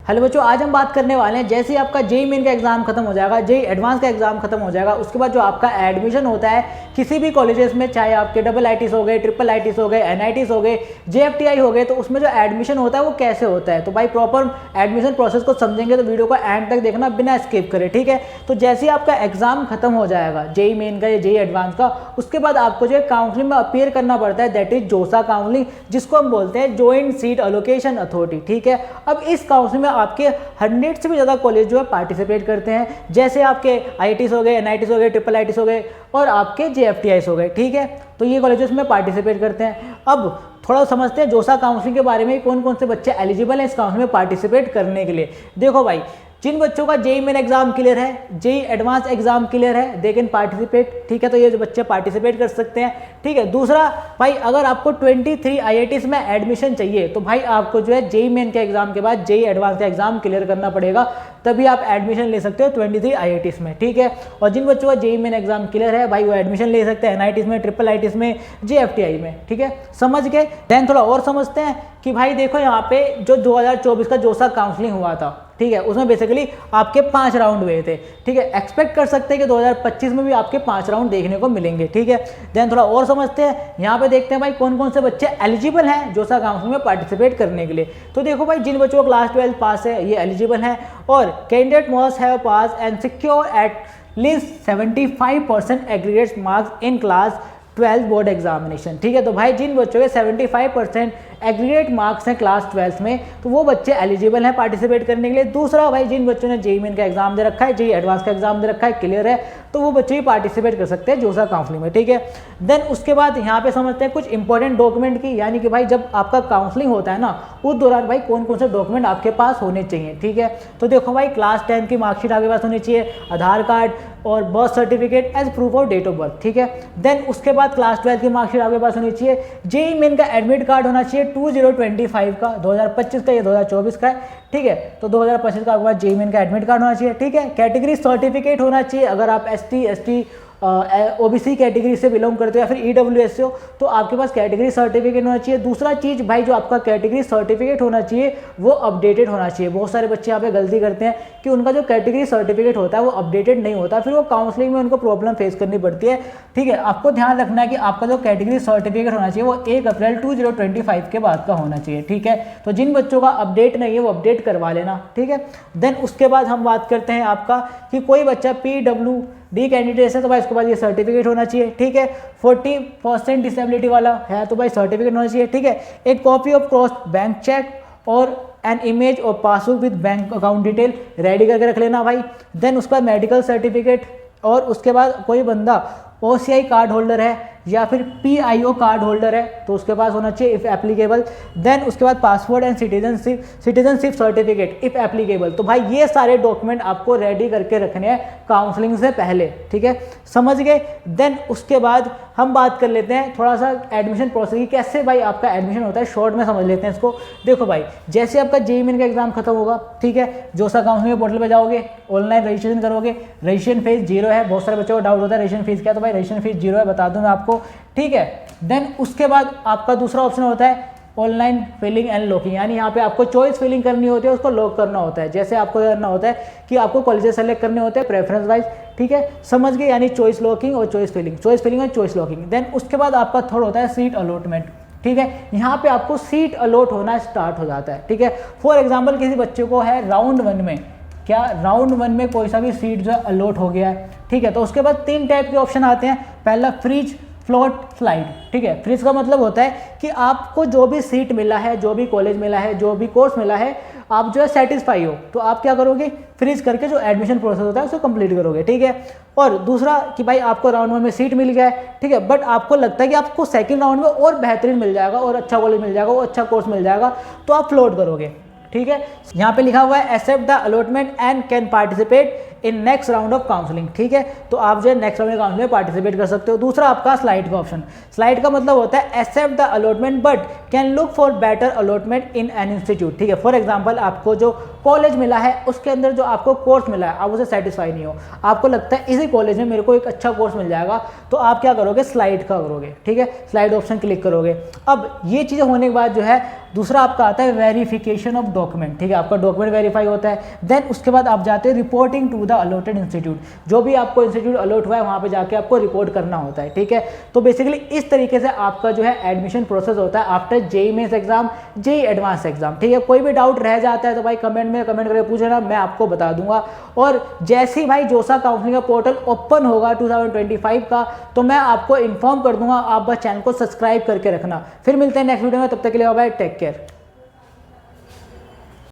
Hello बच्चों, आज हम बात करने वाले हैं जैसे ही आपका जेई मेन का एग्जाम खत्म हो जाएगा, जेई एडवांस का एग्जाम खत्म हो जाएगा, उसके बाद जो आपका एडमिशन होता है किसी भी कॉलेजेस में, चाहे आपके डबल आईटीज हो गए, ट्रिपल आईटीज हो गए, एनआईटीज हो गए, जेएफटीआई हो गए, तो उसमें जो एडमिशन होता है वो कैसे होता है। तो भाई प्रॉपर एडमिशन प्रोसेस को समझेंगे तो वीडियो को एंड तक देखना बिना स्किप करे, ठीक है। तो जैसे ही आपका एग्जाम खत्म हो जाएगा जेई मेन का या जेई एडवांस का, उसके बाद आपको जो है काउंसलिंग में अपीयर करना पड़ता है, दैट इज जोसा काउंसलिंग, जिसको हम बोलते हैं ज्वाइंट सीट एलोकेशन अथॉरिटी, ठीक है। अब इस काउंसलिंग में आपके 100 से भी ज़्यादा कॉलेज जो है पार्टिसिपेट करते हैं, जैसे आपके आईआईटीज हो गए, एनआईटीज हो गए, ट्रिपल आईटीज हो गए और आपके जेएफटीआईस हो गए, ठीक है। तो ये कॉलेजेस में पार्टिसिपेट करते हैं। अब थोड़ा समझते हैं जोसा काउंसलिंग के बारे में, कौन कौन से बच्चे एलिजिबल हैं इस काउंसलिंग में पार्टिसिपेट करने के लिए। देखो भाई, जिन बच्चों का जेई मेन एग्जाम क्लियर है, जेई एडवांस एग्जाम क्लियर है, दे कैन पार्टिसिपेट, ठीक है। तो ये जो बच्चे पार्टिसिपेट कर सकते हैं, ठीक है। दूसरा भाई, अगर आपको 23 आईआईटीज में एडमिशन चाहिए तो भाई आपको जो है जेई मेन के एग्जाम के बाद जेई एडवांस का एग्जाम क्लियर करना पड़ेगा, तभी आप एडमिशन ले सकते हो 23 आईआईटीज में, ठीक है। और जिन बच्चों का जेई मेन एग्जाम क्लियर है भाई, वो एडमिशन ले सकते हैं एनआईटीज में, ट्रिपल आईटीज में, जेएफटीआई में, ठीक है। समझ गए। देन थोड़ा और समझते हैं कि भाई देखो, यहाँ पे जो 2024 का जोसा काउंसलिंग हुआ था, ठीक है, उसमें बेसिकली आपके 5 राउंड हुए थे, ठीक है। एक्सपेक्ट कर सकते हैं कि 2025 में भी आपके 5 राउंड देखने को मिलेंगे, ठीक है। देन थोड़ा और समझते हैं, यहाँ पे देखते हैं भाई कौन कौन से बच्चे एलिजिबल हैं जोसा काउंसलिंग में पार्टिसिपेट करने के लिए। तो देखो भाई, जिन बच्चों को क्लास 12 पास है ये एलिजिबल हैं, और candidate must have pass and secure at least 75% aggregate marks in class 12 board examination, ठीक है। तो भाई जिन बच्चों के 75% एग्रीगेट मार्क्स हैं क्लास 12 में, तो वो बच्चे एलिजिबल हैं पार्टिसिपेट करने के लिए। दूसरा भाई, जिन बच्चों ने जेई मेन का एग्जाम दे रखा है, जेई एडवांस का एग्जाम दे रखा है, क्लियर है, तो वो बच्चे भी पार्टिसिपेट कर सकते हैं जोसा काउंसलिंग में, ठीक है। देन उसके बाद यहाँ पे समझते हैं कुछ इंपॉर्टेंट डॉक्यूमेंट की, यानी कि भाई जब आपका काउंसलिंग होता है ना, उस दौरान भाई कौन कौन से डॉक्यूमेंट आपके पास होने चाहिए, ठीक है। तो देखो भाई, क्लास 10 की मार्कशीट आपके पास होनी चाहिए, आधार कार्ड और birth certificate as proof of date of birth, ठीक है। देन उसके बाद क्लास 12 की मार्कशीट आपके पास होनी चाहिए, जेई मेन का एडमिट कार्ड होना चाहिए 2025 का, 2025 का या 2024 का है, ठीक है। तो 2025 का आपके पास जेई मेन का एडमिट कार्ड होना चाहिए, ठीक है। कैटेगरी सर्टिफिकेट होना चाहिए, अगर आप एसटी, एसटी, ओबीसी कैटेगरी से बिलोंग करते हो या फिर ईडब्ल्यूएस से हो, तो आपके पास कैटेगरी सर्टिफिकेट होना चाहिए। दूसरा चीज़ भाई, जो आपका कैटेगरी सर्टिफिकेट होना चाहिए वो अपडेटेड होना चाहिए। बहुत सारे बच्चे यहाँ पे गलती करते हैं कि उनका जो कैटेगरी सर्टिफिकेट होता है वो अपडेटेड नहीं होता, फिर वो काउंसलिंग में उनको प्रॉब्लम फेस करनी पड़ती है, ठीक है। आपको ध्यान रखना है कि आपका जो कैटेगरी सर्टिफिकेट होना चाहिए वो 1 अप्रैल 2025 के बाद का होना चाहिए, ठीक है। तो जिन बच्चों का अपडेट नहीं है वो अपडेट करवा लेना, ठीक है। देन उसके बाद हम बात करते हैं आपका कि कोई बच्चा PWD कैंडिडेट है तो भाई उसके बाद ये सर्टिफिकेट होना चाहिए, ठीक है। 40% डिसेबिलिटी वाला है तो भाई सर्टिफिकेट होना चाहिए, ठीक है। एक copy of cross bank cheque और एन इमेज और passbook with bank account detail ready करके रख लेना भाई। देन उसके बाद मेडिकल सर्टिफिकेट, और उसके बाद कोई बंदा OCI कार्ड होल्डर है या फिर PIO कार्ड होल्डर है तो उसके पास होना चाहिए इफ़ एप्लीकेबल। देन उसके बाद passport and citizenship certificate if applicable. तो भाई ये सारे डॉक्यूमेंट आपको रेडी करके रखने हैं काउंसलिंग से पहले, ठीक है, समझ गए। देन उसके बाद हम बात कर लेते हैं थोड़ा सा एडमिशन प्रोसेस की, कैसे भाई आपका एडमिशन होता है, शॉर्ट में समझ लेते हैं इसको। देखो भाई, जैसे आपका जेई मेन का एग्जाम खत्म होगा, ठीक है, जोसा काउंसलिंग पोर्टल पर जाओगे, ऑनलाइन रजिस्ट्रेशन करोगे, रजिस्ट्रेशन फीस 0 है। बहुत सारे बच्चों को डाउट होता है रजिस्ट्रेशन फीस क्या, तो भाई रजिस्ट्रेशन फीस 0 है, बता दूं मैं आपको, ठीक है। देन उसके बाद आपका दूसरा ऑप्शन होता है ऑनलाइन फिलिंग एंड लॉकिंग, यानी यहाँ पे आपको चॉइस फिलिंग करनी होती है, उसको लॉक करना होता है। जैसे आपको करना होता है कि आपको कॉलेजेस सेलेक्ट करने होते हैं प्रेफरेंस वाइज, ठीक है, समझ गए, यानी चॉइस लॉकिंग और चॉइस फिलिंग और चॉइस लॉकिंग। देन उसके बाद आपका थर्ड होता है सीट अलॉटमेंट, ठीक है। यहाँ पे आपको सीट अलॉट होना स्टार्ट हो जाता है, ठीक है। फॉर एग्जाम्पल, किसी बच्चे को है राउंड 1 में, क्या राउंड 1 में कोई सा भी सीट जो है अलॉट हो गया है, ठीक है। तो उसके बाद 3 टाइप के ऑप्शन आते हैं। पहला फ्रीज, फ्लोट, स्लाइड, ठीक है। फ्रीज का मतलब होता है कि आपको जो भी सीट मिला है, जो भी कॉलेज मिला है, जो भी कोर्स मिला है, आप जो है सेटिस्फाई हो तो आप क्या करोगे, फ्रीज करके जो एडमिशन प्रोसेस होता है उसको कंप्लीट करोगे, ठीक है। और दूसरा कि भाई आपको राउंड 1 में सीट मिल गया है, ठीक है, बट आपको लगता है कि आपको सेकंड राउंड में और बेहतरीन मिल जाएगा और अच्छा कॉलेज मिल जाएगा और अच्छा कोर्स मिल जाएगा, तो आप फ्लोट करोगे, ठीक है। यहाँ पे लिखा हुआ है accept the allotment and can participate in next round of counselling, ठीक है। तो आप जो है नेक्स्ट राउंड ऑफ काउंसलिंग में पार्टिसिपेट कर सकते हो। दूसरा आपका स्लाइड का ऑप्शन, स्लाइड का मतलब होता है accept the allotment but can look for better allotment in an institute, ठीक है। फॉर एग्जांपल, आपको जो कॉलेज मिला है उसके अंदर जो आपको कोर्स मिला है आप उसे सेटिस्फाई नहीं हो, आपको लगता है इसी कॉलेज में मेरे को एक अच्छा कोर्स मिल जाएगा, तो आप क्या करोगे, स्लाइड का करोगे, ठीक है, स्लाइड ऑप्शन क्लिक करोगे। अब ये चीज़ें होने के बाद जो है दूसरा आपका आता है वेरिफिकेशन ऑफ डॉक्यूमेंट, ठीक है, आपका डॉक्यूमेंट वेरीफाई होता है। देन उसके बाद आप जाते हैं reporting to the allotted institute, जो भी आपको इंस्टीट्यूट अलॉट हुआ है वहाँ पे जाके आपको रिपोर्ट करना होता है, ठीक है। तो बेसिकली इस तरीके से आपका जो है एडमिशन प्रोसेस होता है after JEE mains exam, JEE advance exam, ठीक है। कोई भी डाउट रह जाता है तो भाई कमेंट में कमेंट करके पूछ लेना, मैं आपको बता दूंगा। और जैसे ही भाई जोसा काउंसलिंग का पोर्टल ओपन होगा 2025 का तो मैं आपको इन्फॉर्म कर दूंगा, आप बस चैनल को सब्सक्राइब करके रखना। फिर मिलते हैं नेक्स्ट वीडियो में, तब तक के लिए बाय, टेक केयर।